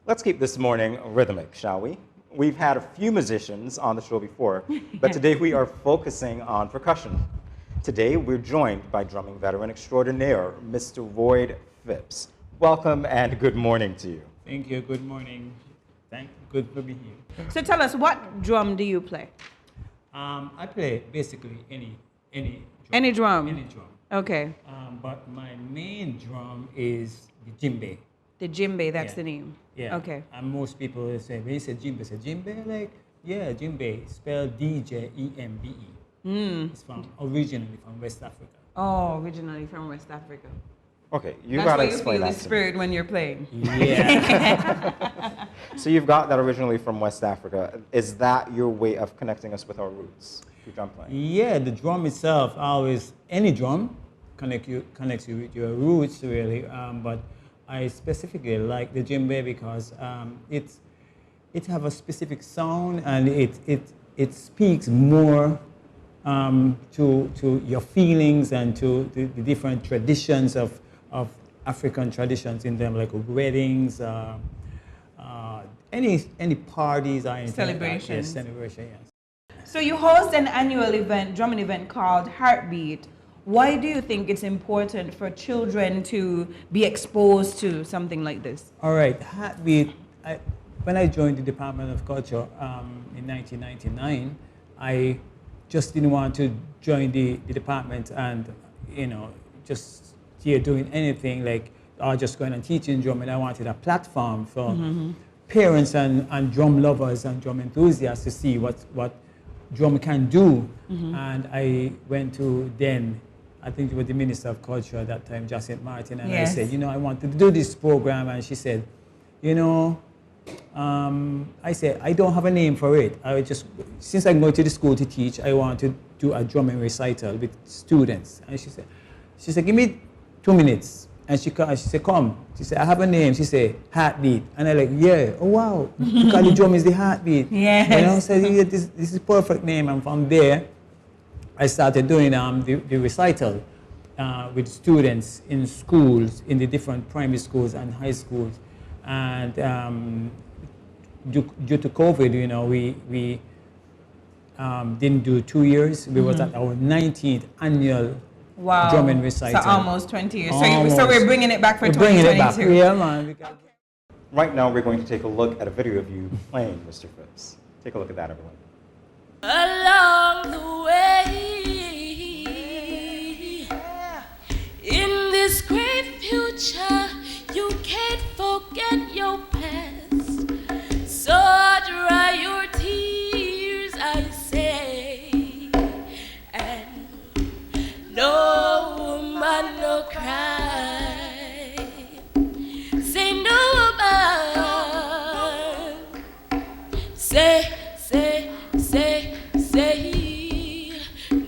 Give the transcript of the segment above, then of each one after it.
Let's keep this morning rhythmic, shall we? We've had a few musicians on the show before, but today we are focusing on percussion. Today we're joined by drumming veteran extraordinaire, Mr. Royd Phipps. Welcome and good morning to you. Thank you. Good morning. Good to be here. So tell us, what drum do you play? I play basically any drum. Any drum? Any drum. Okay. But my main drum is the djembe. The djembe, that's the name. Yeah. Okay. And most people will say, when you say djembe, like, yeah, djembe, spelled D-J-E-M-B-E. It's originally from West Africa. Oh, originally from West Africa. Okay, you got to explain that. That's why you feel the spirit when you're playing. Yeah. So you've got that originally from West Africa. Is that your way of connecting us with our roots through drum playing? Yeah, the drum itself, any drum connects you with your roots, really. But I specifically like the djembe because it have a specific sound and it speaks more to your feelings and to the different traditions of African traditions in them, like weddings, any parties or anything Celebrations. Like that. Yes, celebration, yes. So you host an annual event, drumming event called Heartbeat. Why do you think it's important for children to be exposed to something like this? All right, Heartbeat. When I joined the Department of Culture in 1999, I just didn't want to join the department and, just here doing anything like just going and teaching drumming. I wanted a platform for parents and drum lovers and drum enthusiasts to see what drum can do. And I went to I think it was the Minister of Culture at that time, Jacinth Martin, and I said, I wanted to do this program, and she said, I said, I don't have a name for it. Since I'm going to the school to teach, I want to do a drumming recital with students. And she said, give me 2 minutes. And she said, come. She said, I have a name. She said, Heartbeat. And I'm like, yeah, oh wow, because the drum is the heartbeat. Yes. So yeah, this is a perfect name. And from there, I started doing the recital with students in schools, in the different primary schools and high schools. And due to COVID, we didn't do 2 years. We was at our 19th annual drumming recital. So almost 20 years. Almost. So we're bringing it back for 2022. Bringing it back. Yeah, man. Right now, we're going to take a look at a video of you playing, Mr. Phipps. Take a look at that, everyone. Along the way, in this great future, you can't forget your past. So dry your tears, I say, and no man no cry. Say no man. Say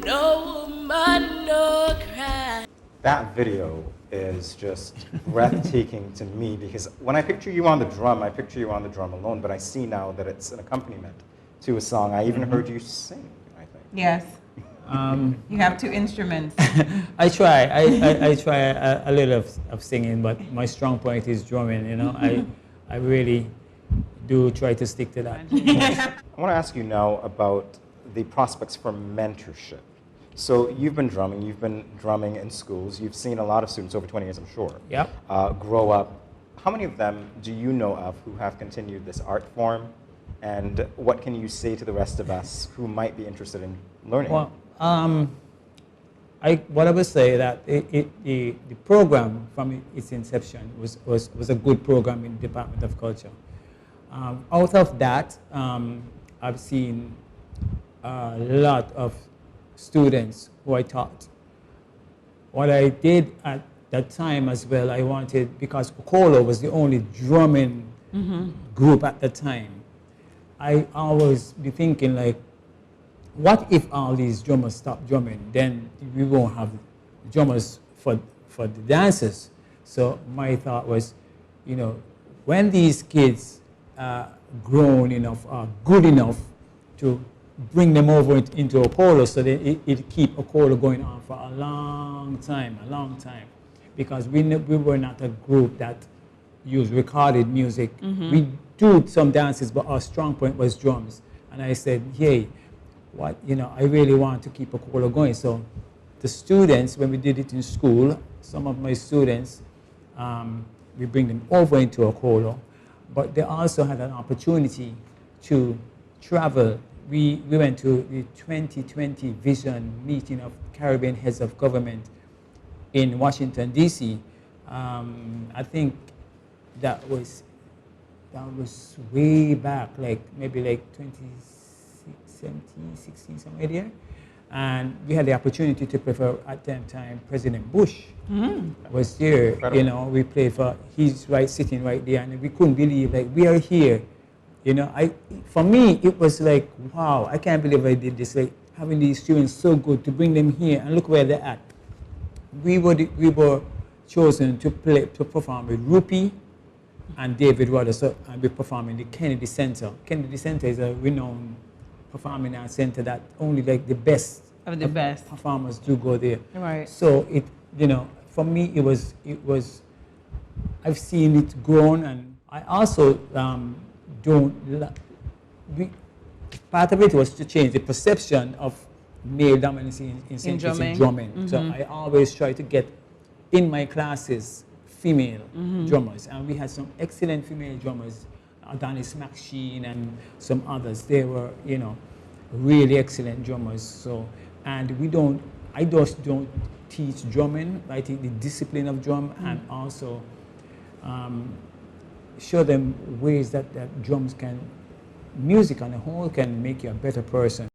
no man no cry. That video is just breathtaking to me because when I picture you on the drum, I picture you on the drum alone, but I see now that it's an accompaniment to a song. I even heard you sing, I think. Yes. You have 2 instruments. I try. I try a little of singing, but my strong point is drumming. I really do try to stick to that. I want to ask you now about the prospects for mentorship. So you've been drumming in schools. You've seen a lot of students over 20 years, I'm sure, grow up. How many of them do you know of who have continued this art form? And what can you say to the rest of us who might be interested in learning? Well, what I would say that the program from its inception was a good program in the Department of Culture. Out of that, I've seen a lot of students who I taught. What I did at that time as well, I wanted, because Okolo was the only drumming group at the time, I always be thinking like, what if all these drummers stop drumming? Then we won't have drummers for the dancers. So my thought was, when these kids are grown enough, are good enough to bring them over into Okolo so that it keep Okolo going on for a long time. Because we were not a group that, use recorded music. We do some dances, but our strong point was drums. And I said, hey, what, I really want to keep a kolo going. So the students, when we did it in school, some of my students, we bring them over into a kolo, but they also had an opportunity to travel. We went to the 2020 Vision meeting of Caribbean heads of government in Washington, D.C. I think that was way back, maybe 2017, 16, somewhere there. And we had the opportunity to play for, at that time, President Bush was there. Incredible. We played for, he's sitting right there, and we couldn't believe, we are here. For me, it was like, wow, I can't believe I did this. Having these students so good, to bring them here, and look where they're at. We were chosen to perform with Rupi and David Rogers, and we perform in the Kennedy Center. Kennedy Center is a renowned performing arts center that only the best of the best performers do go there. Right. So it, for me, it was. I've seen it grown, and I also part of it was to change the perception of male dominance in drumming. So I always try to get in my classes female drummers, and we had some excellent female drummers, Adonis McSheen and some others. They were, really excellent drummers. So, and I just don't teach drumming. I think the discipline of drum, and also show them ways that drums music on the whole can make you a better person.